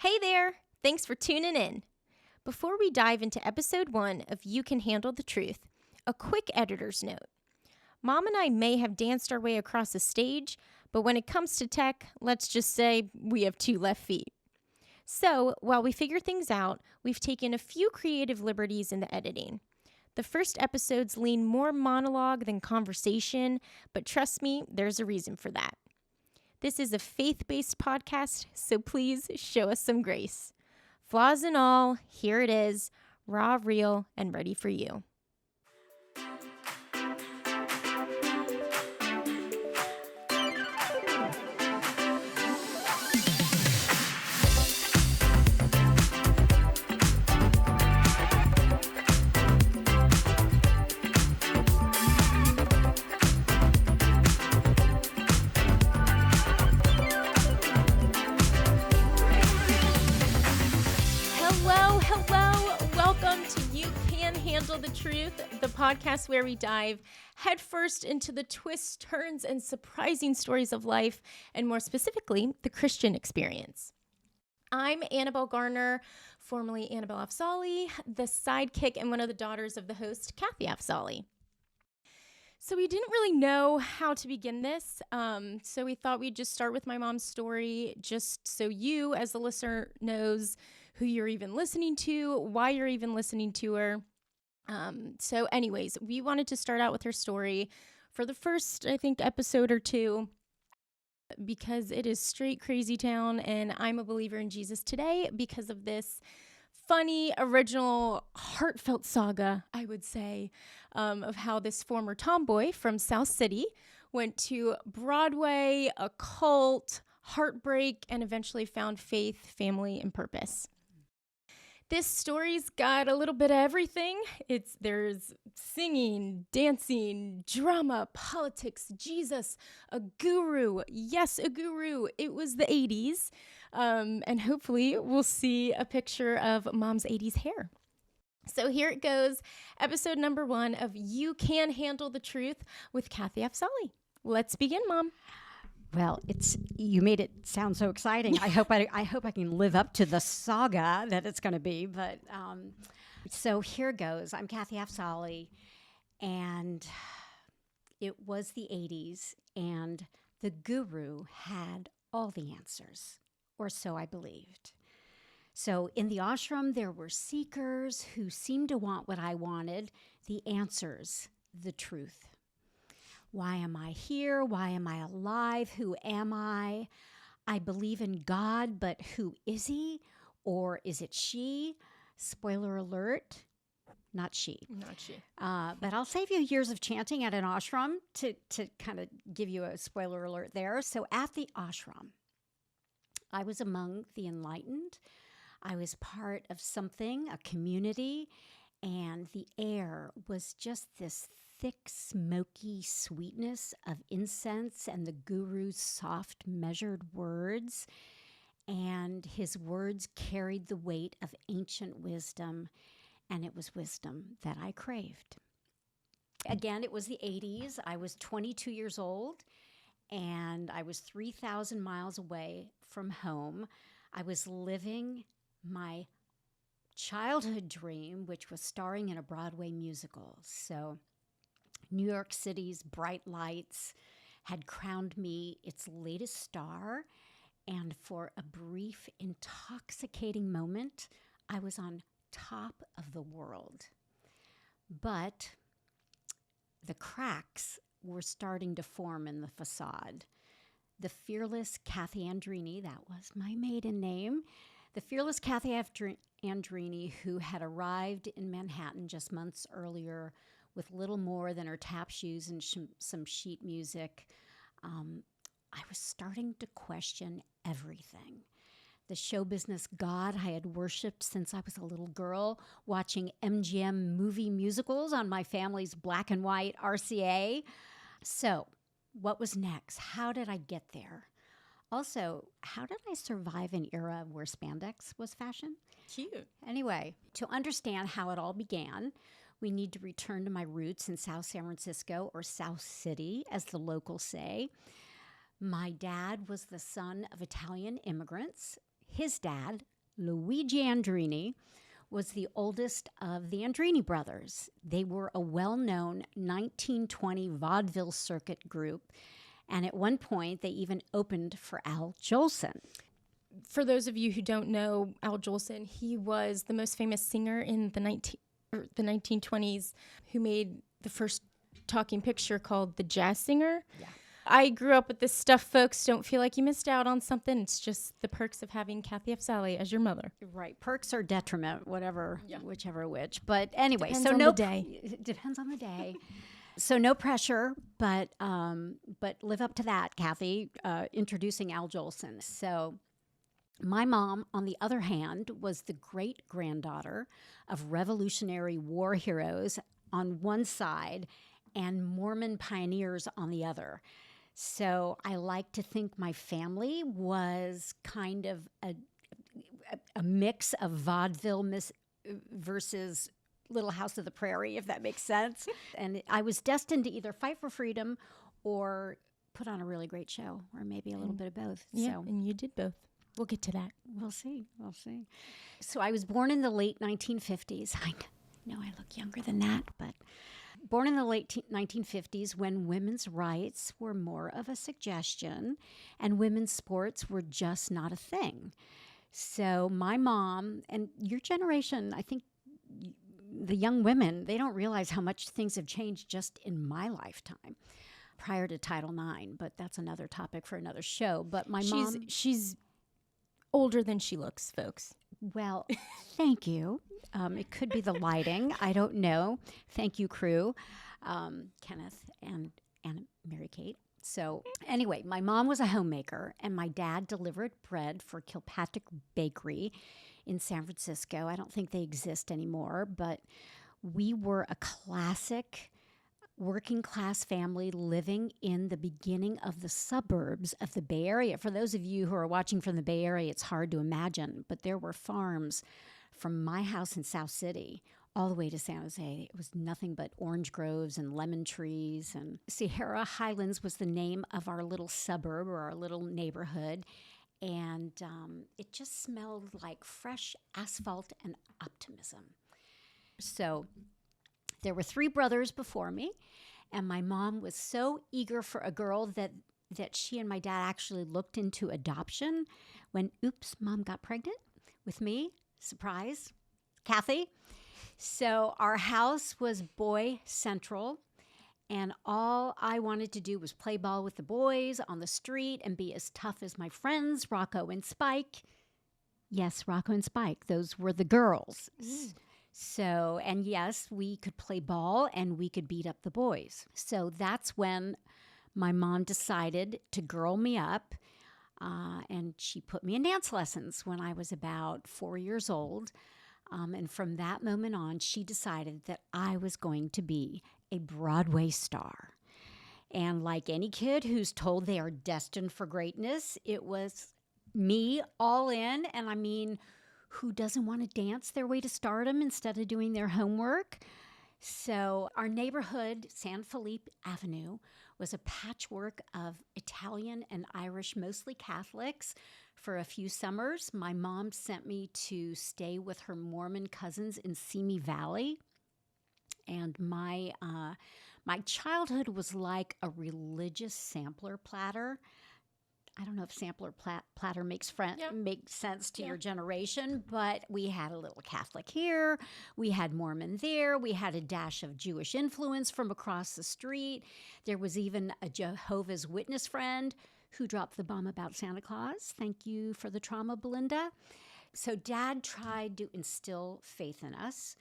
Hey there! Thanks for tuning in. Before we dive into episode 1 of You Can Handle the Truth, a quick editor's note. Mom and I may have danced our way across a stage, but when it comes to tech, let's just say we have 2 left feet. So, while we figure things out, we've taken a few creative liberties in the editing. The first episodes lean more monologue than conversation, but trust me, there's a reason for that. This is a faith-based podcast, so please show us some grace. Flaws and all, here it is, raw, real, and ready for you. The Truth, the podcast where we dive headfirst into the twists, turns, and surprising stories of life, and more specifically, the Christian experience. I'm Annabelle Garner, formerly Annabelle Afzali, the sidekick and one of the daughters of the host, Kathy Afzali. So we didn't really know how to begin this, so we thought we'd just start with my mom's story, just so you, as the listener, knows who you're even listening to, why you're even listening to her. So anyways, we wanted to start out with her story for the first, I think, episode or 2, because it is straight crazy town, and I'm a believer in Jesus today because of this funny, original, heartfelt saga, I would say, of how this former tomboy from South City went to Broadway, a cult, heartbreak, and eventually found faith, family, and purpose. This story's got a little bit of everything. There's singing, dancing, drama, politics, Jesus, a guru. Yes, a guru. It was the 80s. And hopefully we'll see a picture of Mom's 80s hair. So here it goes. Episode number 1 of You Can Handle the Truth with Kathy Afzali. Let's begin, Mom. Well, you made it sound so exciting. I hope I can live up to the saga that it's going to be. But so here goes. I'm Kathy Afzali, and it was the 80s, and the guru had all the answers, or so I believed. So in the ashram, there were seekers who seemed to want what I wanted, the answers, the truth. Why am I here? Why am I alive? Who am I? I believe in God, but who is he? Or is it she? Spoiler alert, not she. Not she. But I'll save you years of chanting at an ashram to kind of give you a spoiler alert there. So at the ashram, I was among the enlightened. I was part of something, a community, and the air was just this thick, smoky sweetness of incense and the guru's soft, measured words. And his words carried the weight of ancient wisdom, and it was wisdom that I craved. Again, it was the 80s. I was 22 years old, and I was 3,000 miles away from home. I was living my childhood dream, which was starring in a Broadway musical. So New York City's bright lights had crowned me its latest star, and for a brief, intoxicating moment, I was on top of the world. But the cracks were starting to form in the facade. The fearless Kathy Andrini, that was my maiden name, the fearless Kathy Andrini, who had arrived in Manhattan just months earlier with little more than her tap shoes and some sheet music, I was starting to question everything. The show business God I had worshipped since I was a little girl, watching MGM movie musicals on my family's black and white RCA. So, what was next? How did I get there? Also, how did I survive an era where spandex was fashion? Cute. Anyway, to understand how it all began, we need to return to my roots in South San Francisco, or South City, as the locals say. My dad was the son of Italian immigrants. his dad, Luigi Andrini, was the oldest of the Andrini brothers. They were a well-known 1920 vaudeville circuit group, and at one point they even opened for Al Jolson. For those of you who don't know Al Jolson, he was the most famous singer in the 1920s who made the first talking picture called The Jazz Singer. Yeah. I grew up with this stuff, folks. Don't feel like you missed out on something. It's just the perks of having Kathy F. Sally as your mother. Right. Perks or detriment, whichever which. But anyway, Depends on the day. It depends on the day. So no pressure, but live up to that, Kathy, introducing Al Jolson. So my mom, on the other hand, was the great-granddaughter of Revolutionary War heroes on one side and Mormon pioneers on the other. So I like to think my family was kind of a mix of vaudeville versus Little House of the Prairie, if that makes sense. And I was destined to either fight for freedom or put on a really great show, or maybe a little bit of both. Yeah, So and you did both. We'll get to that. we'll see. So I was born in the late 1950s. I know I look younger than that, but born in the late 1950s when women's rights were more of a suggestion and women's sports were just not a thing. So my mom and your generation, I think the young women, they don't realize how much things have changed just in my lifetime prior to Title IX, but that's another topic for another show. But my mom... She's older than she looks, folks. Well, thank you. It could be the lighting. I don't know. Thank you, crew, Kenneth and Mary Kate. So anyway, my mom was a homemaker, and my dad delivered bread for Kilpatrick Bakery in San Francisco. I don't think they exist anymore, but we were a classic working class family living in the beginning of the suburbs of the Bay Area. For those of you who are watching from the Bay Area, it's hard to imagine, but there were farms from my house in South City all the way to San Jose. It was nothing but orange groves and lemon trees. And Sierra Highlands was the name of our little suburb or our little neighborhood. And it just smelled like fresh asphalt and optimism. So there were 3 brothers before me, and my mom was so eager for a girl that she and my dad actually looked into adoption when, Mom got pregnant with me. Surprise, Kathy. So our house was boy central, and all I wanted to do was play ball with the boys on the street and be as tough as my friends, Rocco and Spike. Yes, Rocco and Spike. Those were the girls. So, and yes, we could play ball and we could beat up the boys. So that's when my mom decided to girl me up, and she put me in dance lessons when I was about 4 years old. And from that moment on, she decided that I was going to be a Broadway star. And like any kid who's told they are destined for greatness, it was me all in. And I mean, who doesn't want to dance their way to stardom instead of doing their homework? So our neighborhood, San Felipe Avenue, was a patchwork of Italian and Irish, mostly Catholics. For a few summers, my mom sent me to stay with her Mormon cousins in Simi Valley. And my childhood was like a religious sampler platter. I don't know if sampler platter makes sense to your generation, but we had a little Catholic here, we had Mormon there, we had a dash of Jewish influence from across the street. There was even a Jehovah's Witness friend who dropped the bomb about Santa Claus. Thank you for the trauma, Belinda. So Dad tried to instill faith in us,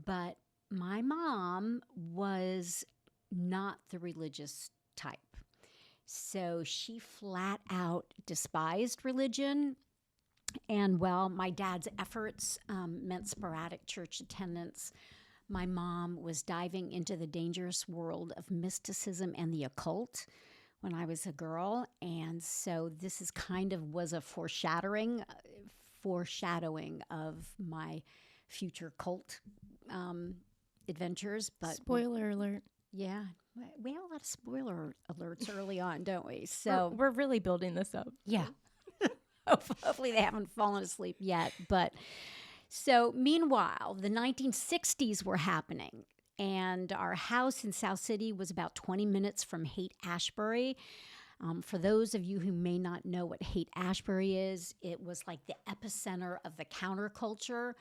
but my mom was not the religious type. So she flat out despised religion. And while my dad's efforts meant sporadic church attendance, my mom was diving into the dangerous world of mysticism and the occult when I was a girl. And so this is was a foreshadowing of my future cult adventures. But spoiler alert. Yeah. We have a lot of spoiler alerts early on, don't we? So we're really building this up. Yeah. Hopefully they haven't fallen asleep yet. But so meanwhile, the 1960s were happening. And our house in South City was about 20 minutes from Haight-Ashbury. For those of you who may not know what Haight-Ashbury is, it was like the epicenter of the counterculture.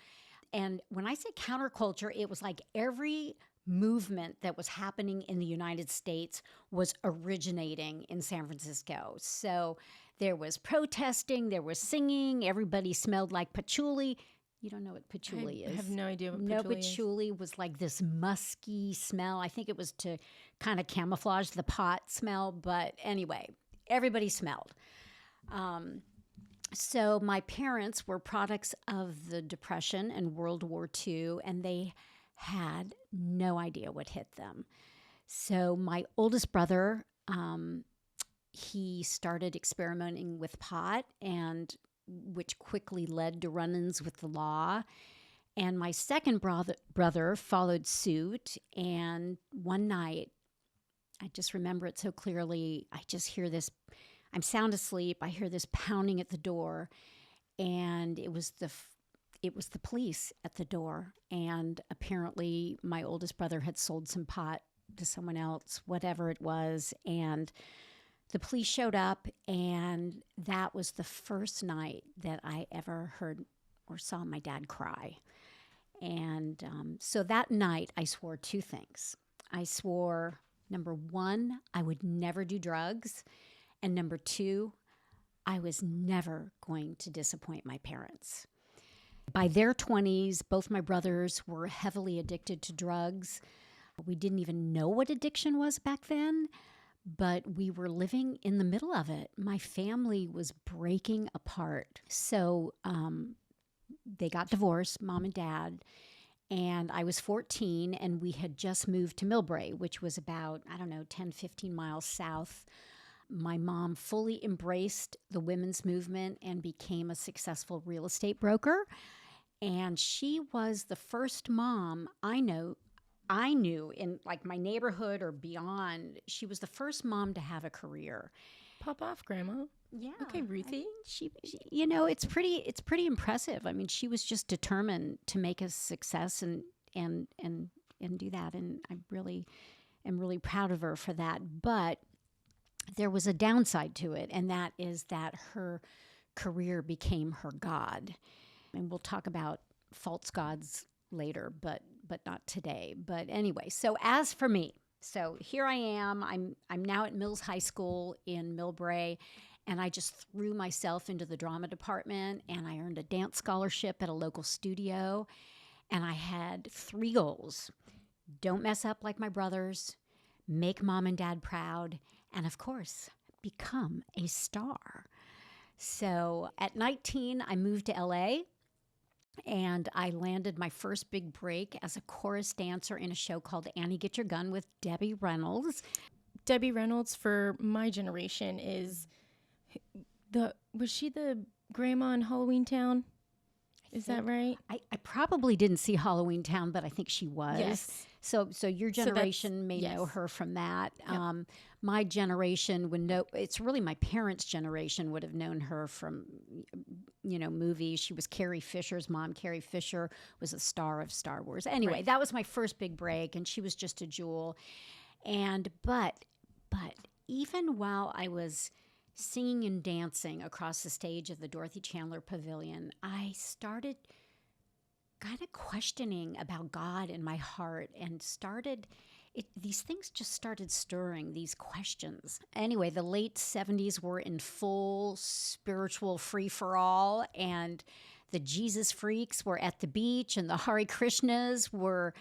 And when I say counterculture, it was like every movement that was happening in the United States was originating in San Francisco. So there was protesting, there was singing, everybody smelled like patchouli. You don't know what patchouli is. I have no idea what No, patchouli is. patchouli was like this musky smell. I think it was to kind of camouflage the pot smell. But anyway, everybody smelled. So my parents were products of the Depression and World War II, and they had no idea what hit them. So my oldest brother, he started experimenting with pot, and which quickly led to run-ins with the law. And my second brother followed suit. And one night, I just remember it so clearly, I just hear this, I'm sound asleep, I hear this pounding at the door, and it was the police at the door. And apparently my oldest brother had sold some pot to someone else, whatever it was, and the police showed up, and that was the first night that I ever heard or saw my dad cry. And so that night, I swore two things. I swore, number one, I would never do drugs, and number two, I was never going to disappoint my parents. By their 20s, both my brothers were heavily addicted to drugs. We didn't even know what addiction was back then, but we were living in the middle of it. My family was breaking apart. So they got divorced, mom and dad, and I was 14, and we had just moved to Millbrae, which was about, 10, 15 miles south. My mom fully embraced the women's movement and became a successful real estate broker. And she was the first mom I knew in like my neighborhood or beyond. She was the first mom to have a career. Pop off, Grandma. Yeah. Okay, Ruthie. She it's pretty impressive. I mean, she was just determined to make a success and do that. And I really am really proud of her for that. But there was a downside to it, and that is that her career became her God. And we'll talk about false gods later, but not today. But anyway, so as for me, so here I am. I'm now at Mills High School in Millbrae, and I just threw myself into the drama department, and I earned a dance scholarship at a local studio, and I had 3 goals. Don't mess up like my brothers, make mom and dad proud, and of course, become a star. So at 19, I moved to LA, and I landed my first big break as a chorus dancer in a show called Annie Get Your Gun with Debbie Reynolds. Debbie Reynolds, for my generation, was she the grandma in Halloween Town? Is that right? I probably didn't see Halloween Town, but I think she was. Yes. So your generation may know her from that. Yep. My generation would know. It's really my parents' generation would have known her from, movies. She was Carrie Fisher's mom. Carrie Fisher was a star of Star Wars. Anyway, That was my first big break, and she was just a jewel. But even while I was singing and dancing across the stage of the Dorothy Chandler Pavilion, I started kind of questioning about God in my heart, and these things just started stirring, these questions. Anyway, the late 70s were in full spiritual free-for-all, and the Jesus freaks were at the beach, and the Hare Krishnas were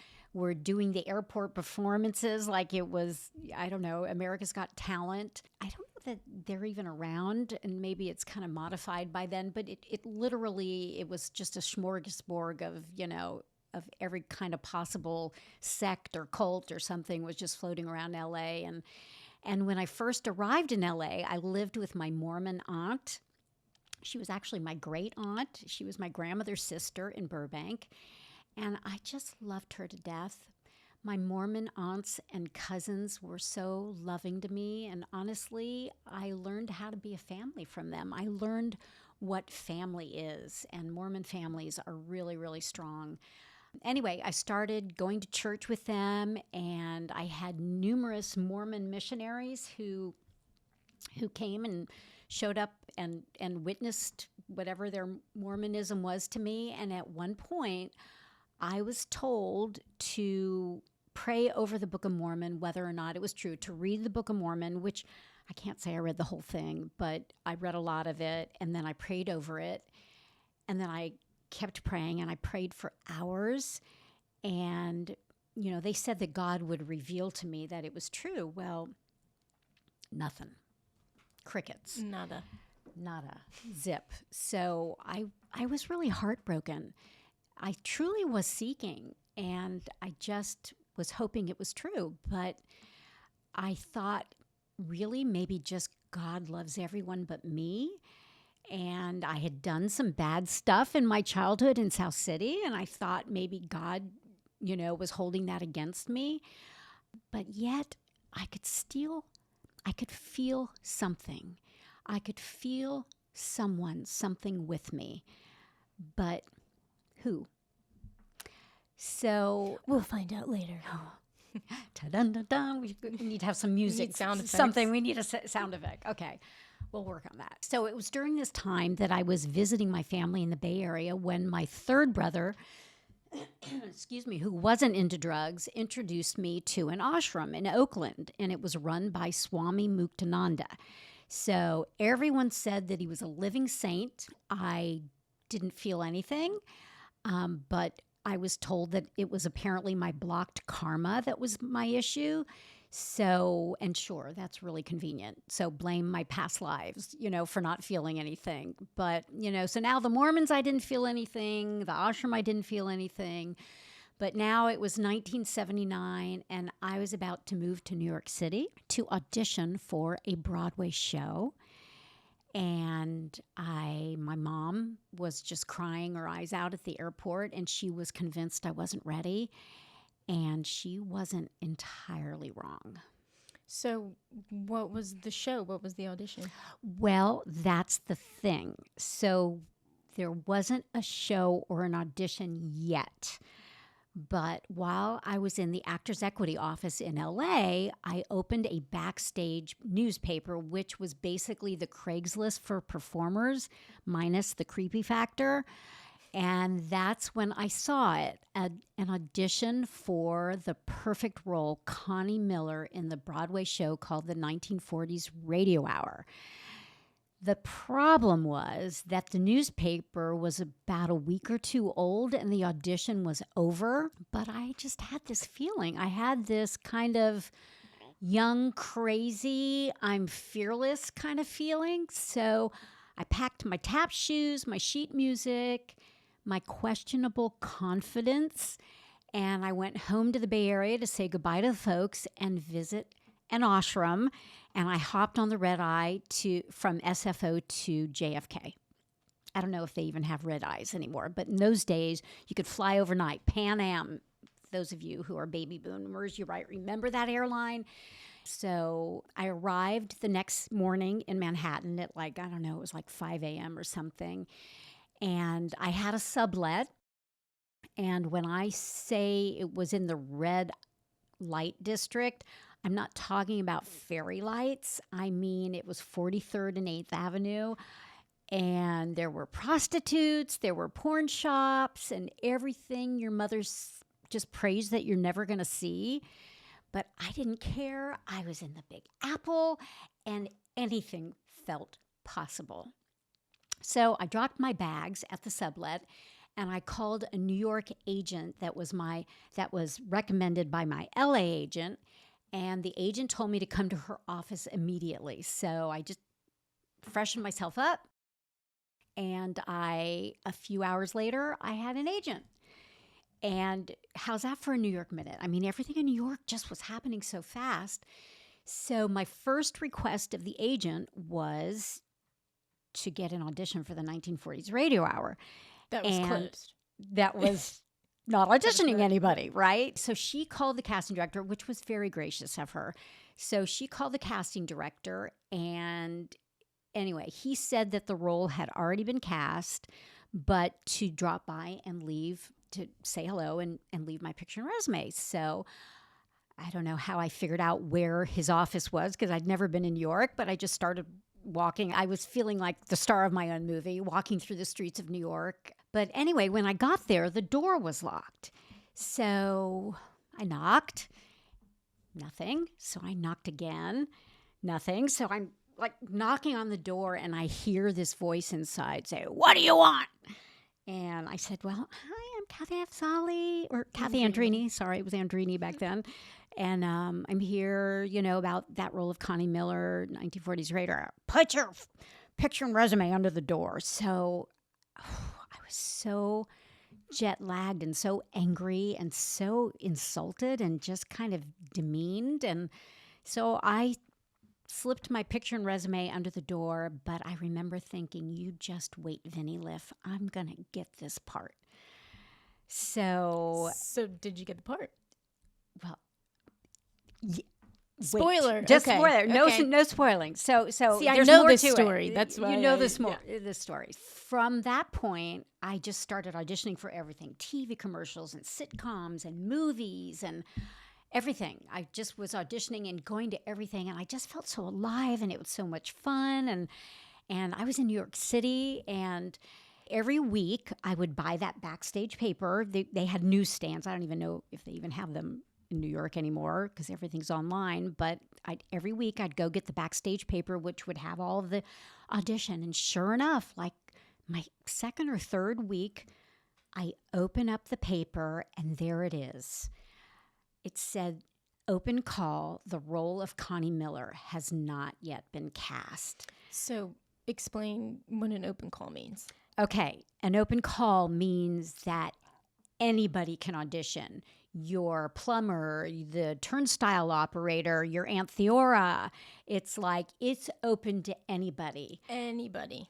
doing the airport performances like it was, America's Got Talent. I don't know that they're even around, and maybe it's kind of modified by then, but it literally, it was just a smorgasbord of every kind of possible sect or cult or something was just floating around LA. And when I first arrived in LA, I lived with my Mormon aunt. She was actually my great aunt. She was my grandmother's sister in Burbank. And I just loved her to death. My Mormon aunts and cousins were so loving to me. And honestly, I learned how to be a family from them. I learned what family is. And Mormon families are really, really strong. Anyway, I started going to church with them, and I had numerous Mormon missionaries who came and showed up and witnessed whatever their Mormonism was to me. And at one point, I was told to pray over the Book of Mormon, whether or not it was true, to read the Book of Mormon, which I can't say I read the whole thing, but I read a lot of it, and then I prayed over it, and then I kept praying, and I prayed for hours, and, you know, they said that God would reveal to me that it was true. Well, nothing. Crickets. Nada. Zip. So I was really heartbroken. I truly was seeking, and I just was hoping it was true. But I thought, really, maybe just God loves everyone but me. And I had done some bad stuff in my childhood in South City, and I thought maybe God, you know, was holding that against me. But yet I could feel something. I could feel something with me. But who? So We'll find out later. Ta-dun-dun-dun. We need to have some music. We need sound effects. Something. We need a sound effect. Okay. We'll work on that. So it was during this time that I was visiting my family in the Bay Area when my third brother, who wasn't into drugs, introduced me to an ashram in Oakland, and it was run by Swami Muktananda. So everyone said that he was a living saint. I didn't feel anything, but I was told that it was apparently my blocked karma that was my issue. So, and sure, that's really convenient. So blame my past lives, you know, for not feeling anything. But, you know, so now the Mormons, I didn't feel anything. The ashram, I didn't feel anything. But now it was 1979, and I was about to move to New York City to audition for a Broadway show. And my mom was just crying her eyes out at the airport, and she was convinced I wasn't ready. And she wasn't entirely wrong. So what was the show? What was the audition? Well, that's the thing. So there wasn't a show or an audition yet. But while I was in the Actors Equity office in LA, I opened a backstage newspaper, which was basically the Craigslist for performers, minus the creepy factor. And that's when I saw it, an audition for the perfect role, Connie Miller, in the Broadway show called the 1940s Radio Hour. The problem was that the newspaper was about a week or two old and the audition was over, but I just had this feeling. I had this kind of young, crazy, I'm fearless kind of feeling. So I packed my tap shoes, my sheet music, my questionable confidence, and I went home to the Bay Area to say goodbye to the folks and visit an ashram, and I hopped on the red eye from SFO to JFK. I don't know if they even have red eyes anymore, but in those days, you could fly overnight. Pan Am, those of you who are baby boomers, you might remember that airline. So I arrived the next morning in Manhattan at it was like 5 a.m. or something. And I had a sublet. And when I say it was in the red light district, I'm not talking about fairy lights. I mean, it was 43rd and 8th Avenue. And there were prostitutes, there were porn shops, and everything your mother's just prays that you're never going to see. But I didn't care. I was in the Big Apple, and anything felt possible. So I dropped my bags at the sublet, and I called a New York agent that was recommended by my LA agent, and the agent told me to come to her office immediately. So I just freshened myself up, and a few hours later, I had an agent. And how's that for a New York minute? I mean, everything in New York just was happening so fast. So my first request of the agent was to get an audition for the 1940s Radio Hour. That was closed. That was not auditioning anybody, right? So she called the casting director, which was very gracious of her. So she called the casting director, and anyway, he said that the role had already been cast, but to drop by and leave to say hello and leave my picture and resume. So I don't know how I figured out where his office was because I'd never been in New York, but I just started walking. I was feeling like the star of my own movie, walking through the streets of New York. But anyway, when I got there, the door was locked. So I knocked. Nothing. So I knocked again. Nothing. So I'm like knocking on the door and I hear this voice inside say, "What do you want?" And I said, "Well, hi, I'm Kathy Afzali," or Kathy Andrini. Sorry, it was Andrini back then. And I'm here, about that role of Connie Miller, 1940s radar. Put your picture and resume under the door. So I was so jet lagged and so angry and so insulted and just kind of demeaned. And so I slipped my picture and resume under the door, but I remember thinking, you just wait, Vinnie Liff. I'm going to get this part. So did you get the part? Well, spoiler. Wait, just okay. spoiler. No, okay. no spoiling. So See, I there's know more this to story. It. That's why you know this story. From that point, I just started auditioning for everything: TV commercials and sitcoms and movies and everything. I just was auditioning and going to everything, and I just felt so alive, and it was so much fun. And I was in New York City, and every week I would buy that Backstage paper. They had newsstands. I don't even know if they even have them in New York anymore because everything's online. But every week I'd go get the Backstage paper, which would have all of the audition. And sure enough, like my second or third week, I open up the paper, and there it is. It said, "Open call, the role of Connie Miller has not yet been cast." So explain what an open call means. Okay, an open call means that anybody can audition. Your plumber, the turnstile operator, your Aunt Theora. It's like, it's open to anybody. Anybody.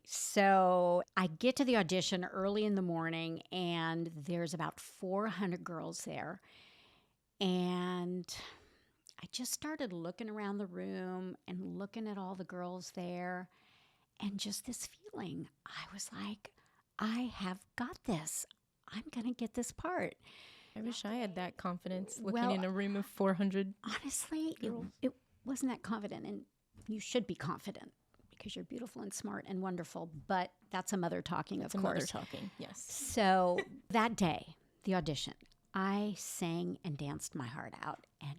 So I get to the audition early in the morning, and there's about 400 girls there. And I just started looking around the room and looking at all the girls there, and just this feeling. I was like, I have got this. I'm going to get this part. I wish I had that confidence looking in a room of 400 honestly, girls. It wasn't that confident, and you should be confident because you're beautiful and smart and wonderful, but that's a mother talking, of course. Mother talking, yes. So that day, the audition, I sang and danced my heart out, and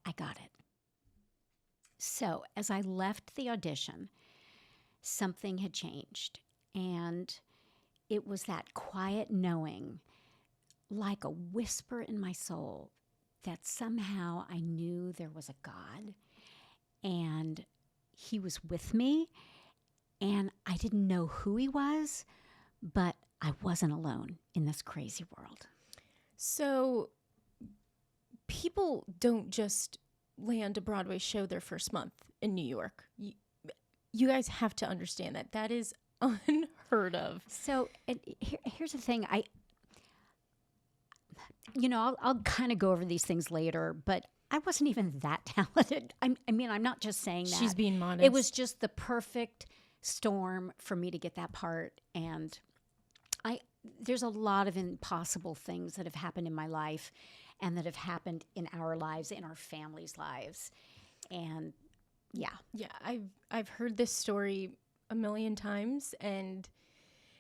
I got it. So as I left the audition, something had changed, and it was that quiet knowing, like a whisper in my soul, that somehow I knew there was a God, and He was with me, and I didn't know who He was, but I wasn't alone in this crazy world. So people don't just land a Broadway show their first month in New York. You guys have to understand that. That is unheard of. So here's the thing. I'll kind of go over these things later, but I wasn't even that talented. I mean, I'm not just saying that. She's being modest. It was just the perfect storm for me to get that part. And there's a lot of impossible things that have happened in my life and that have happened in our lives, in our families' lives. And yeah. Yeah, I've heard this story a million times, and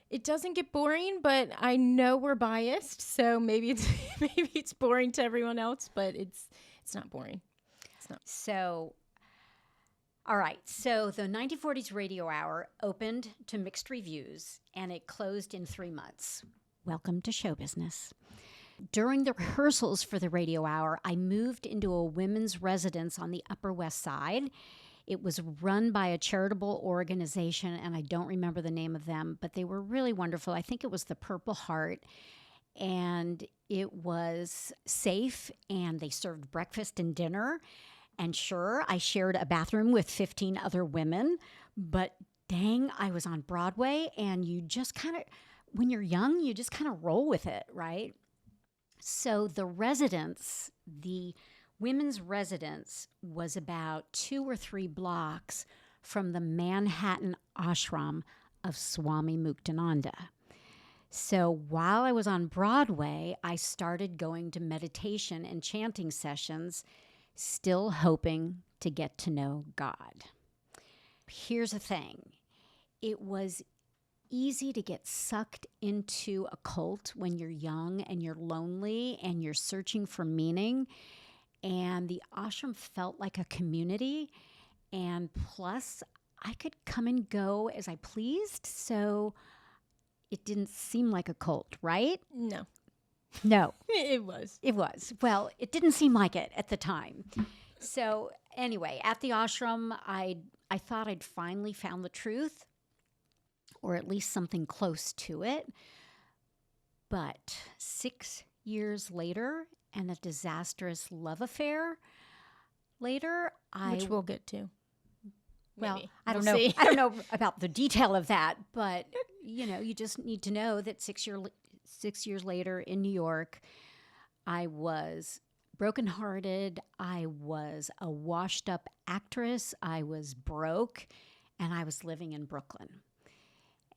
it doesn't get boring, but I know we're biased, so maybe it's boring to everyone else, but it's not boring. It's not. So, all right. So the 1940s Radio Hour opened to mixed reviews, and it closed in 3 months. Welcome to show business. During the rehearsals for the Radio Hour, I moved into a women's residence on the Upper West Side. It was run by a charitable organization, and I don't remember the name of them, but they were really wonderful. I think it was the Purple Heart, and it was safe, and they served breakfast and dinner. And sure, I shared a bathroom with 15 other women, but dang, I was on Broadway, and you just kind of, when you're young, you just kind of roll with it, right? So the residence, the women's residence, was about 2 or 3 blocks from the Manhattan ashram of Swami Muktananda. So while I was on Broadway, I started going to meditation and chanting sessions, still hoping to get to know God. Here's the thing. It was easy to get sucked into a cult when you're young and you're lonely and you're searching for meaning. And the ashram felt like a community. And plus, I could come and go as I pleased. So it didn't seem like a cult, right? No. No. It was. It was. Well, it didn't seem like it at the time. So anyway, at the ashram, I thought I'd finally found the truth, or at least something close to it. But 6 years later, and a disastrous love affair later, Which we'll get to. Well, Maybe. I don't We'll know. see. I don't know about the detail of that, but you just need to know that 6 years later in New York, I was brokenhearted. I was a washed-up actress. I was broke, and I was living in Brooklyn.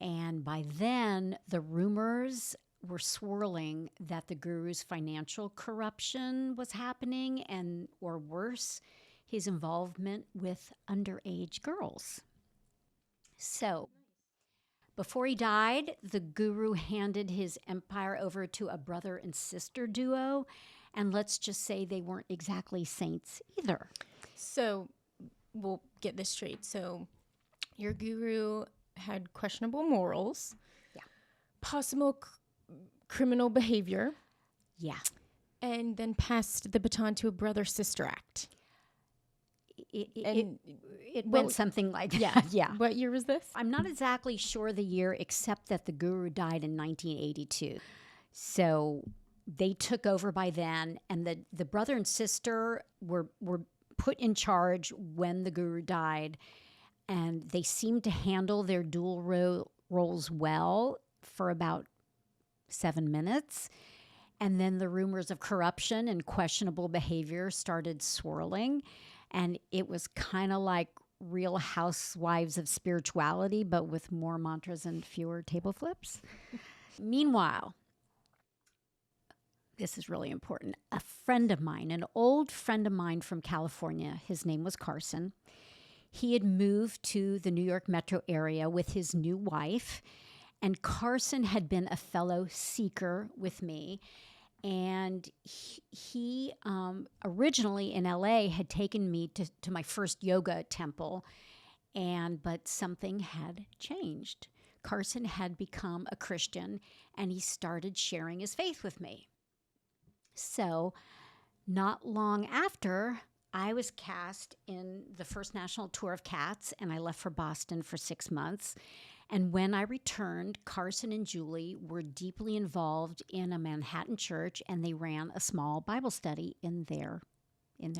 And by then, the rumors were swirling that the guru's financial corruption was happening, and, or worse, his involvement with underage girls. So, before he died, the guru handed his empire over to a brother and sister duo, and let's just say they weren't exactly saints either. So we'll get this straight. So your guru had questionable morals, possible criminal behavior, and then passed the baton to a brother-sister act. It went something like that. Yeah. What year was this? I'm not exactly sure the year, except that the guru died in 1982. So they took over by then, and the brother and sister were put in charge when the guru died, and they seemed to handle their dual roles well for about 7 minutes. And then the rumors of corruption and questionable behavior started swirling. And it was kind of like Real Housewives of Spirituality, but with more mantras and fewer table flips. Meanwhile, this is really important. A friend of mine, an old friend of mine from California, his name was Carson. He had moved to the New York metro area with his new wife, and Carson had been a fellow seeker with me. And he originally in LA had taken me to my first yoga temple, but something had changed. Carson had become a Christian, and he started sharing his faith with me. So not long after, I was cast in the first national tour of Cats, and I left for Boston for 6 months. And when I returned, Carson and Julie were deeply involved in a Manhattan church, and they ran a small Bible study in their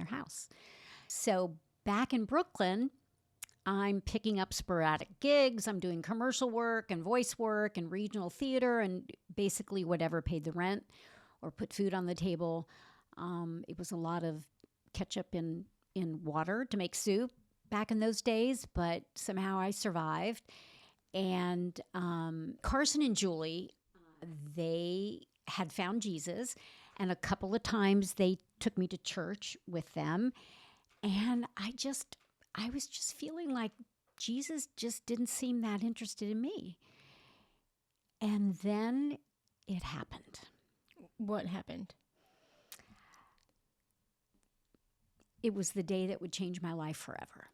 house. So back in Brooklyn, I'm picking up sporadic gigs. I'm doing commercial work and voice work and regional theater and basically whatever paid the rent or put food on the table. It was a lot of ketchup in water to make soup back in those days, but somehow I survived. And Carson and Julie, they had found Jesus, and a couple of times they took me to church with them. And I was just feeling like Jesus just didn't seem that interested in me. And then it happened. What happened? It was the day that would change my life forever.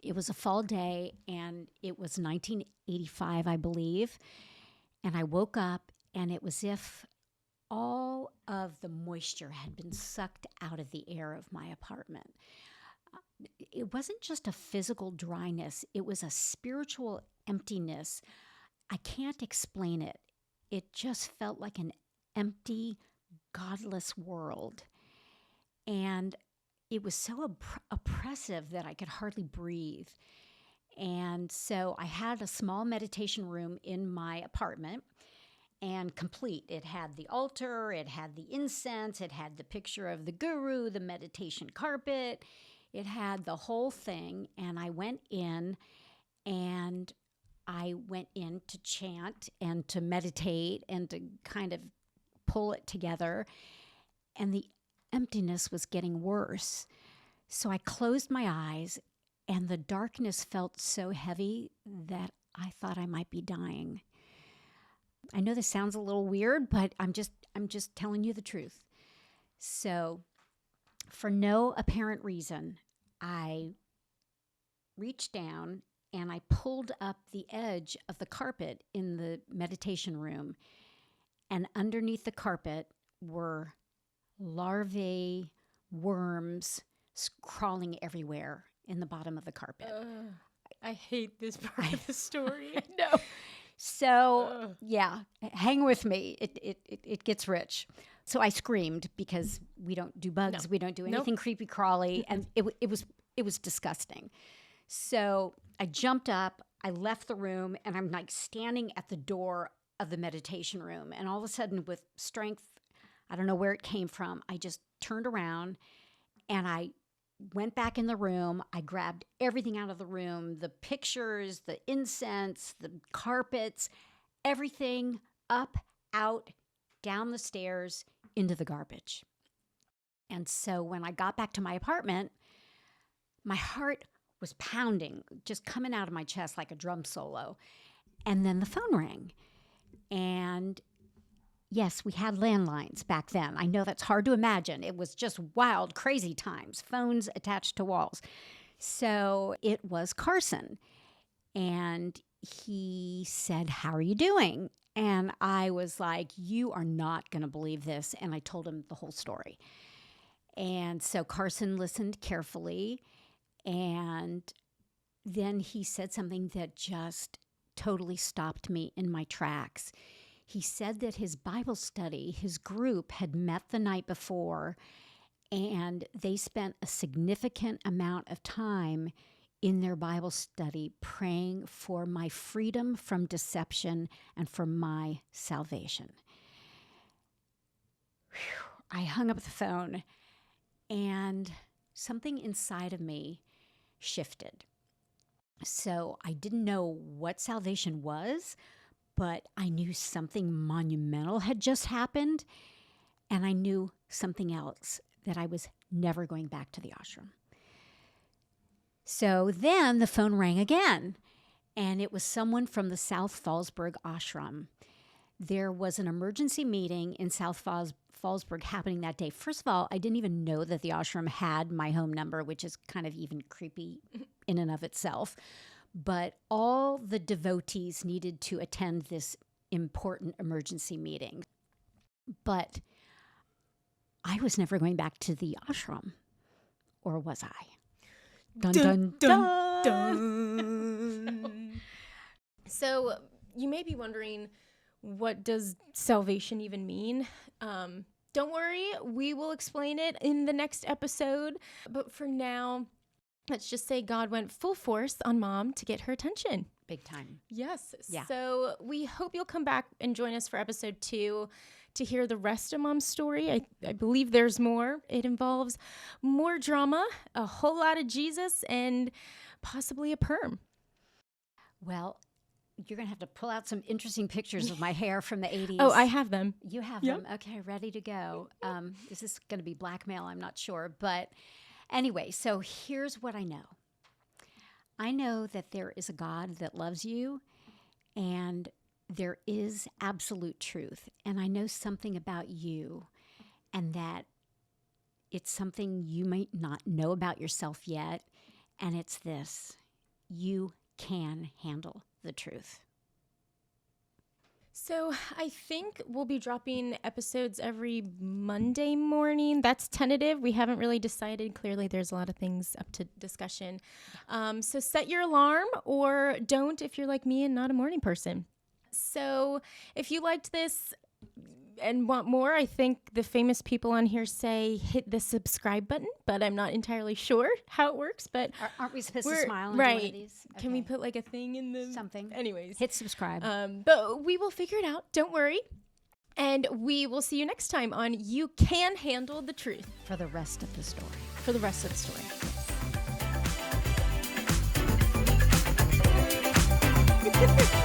It was a fall day, and it was 1985, I believe. And I woke up, and it was as if all of the moisture had been sucked out of the air of my apartment. It wasn't just a physical dryness. It was a spiritual emptiness. I can't explain it. It just felt like an empty, godless world. And it was so oppressive that I could hardly breathe. And so I had a small meditation room in my apartment, and complete. It had the altar, it had the incense, it had the picture of the guru, the meditation carpet. It had the whole thing, and I went in to chant and to meditate and to kind of pull it together, and the emptiness was getting worse. So I closed my eyes, and the darkness felt so heavy that I thought I might be dying. I know this sounds a little weird, but I'm just telling you the truth. So for no apparent reason, I reached down and I pulled up the edge of the carpet in the meditation room. And underneath the carpet were larvae, worms crawling everywhere in the bottom of the carpet. I hate this part of the story. I know. So, yeah, hang with me. It gets rich. So I screamed because we don't do bugs. No. We don't do anything creepy crawly. And it was disgusting. So I jumped up, I left the room, and I'm like standing at the door of the meditation room. And all of a sudden, with strength, I don't know where it came from, I just turned around and I went back in the room. I grabbed everything out of the room, the pictures, the incense, the carpets, everything up, out, down the stairs, into the garbage. And so when I got back to my apartment, my heart was pounding, just coming out of my chest like a drum solo. And then the phone rang. And yes, we had landlines back then. I know that's hard to imagine. It was just wild, crazy times, phones attached to walls. So it was Carson. And he said, "How are you doing?" And I was like, "You are not going to believe this." And I told him the whole story. And so Carson listened carefully. And then he said something that just totally stopped me in my tracks. He said that his Bible study, his group had met the night before, and they spent a significant amount of time in their Bible study praying for my freedom from deception and for my salvation. Whew. I hung up the phone, and something inside of me shifted. So I didn't know what salvation was, but I knew something monumental had just happened, and I knew something else, that I was never going back to the ashram. So then the phone rang again, and it was someone from the South Fallsburg ashram. There was an emergency meeting in South Fallsburg happening that day. First of all, I didn't even know that the ashram had my home number, which is kind of even creepy in and of itself. But all the devotees needed to attend this important emergency meeting. But I was never going back to the ashram, or was I? Dun, dun, dun, dun. So you may be wondering, what does salvation even mean? Don't worry, we will explain it in the next episode. But for now, let's just say God went full force on Mom to get her attention. Big time. Yes. Yeah. So we hope you'll come back and join us for episode 2 to hear the rest of Mom's story. I believe there's more. It involves more drama, a whole lot of Jesus, and possibly a perm. Well, you're going to have to pull out some interesting pictures of my hair from the 80s. Oh, I have them. You have them? Okay, ready to go. Is this going to be blackmail? I'm not sure. But anyway, so here's what I know. I know that there is a God that loves you, and there is absolute truth. And I know something about you, and that it's something you might not know about yourself yet, and it's this: you can handle the truth. So I think we'll be dropping episodes every Monday morning. That's tentative. We haven't really decided. Clearly, there's a lot of things up to discussion. So set your alarm, or don't if you're like me and not a morning person. So if you liked this and want more, I think the famous people on here say hit the subscribe button, but I'm not entirely sure how it works. But aren't we supposed to smile and right? do one of these? Okay. Can we put like a thing in the something? Anyways, hit subscribe. But we will figure it out. Don't worry, and we will see you next time on You Can Handle the Truth for the rest of the story. For the rest of the story. Bye.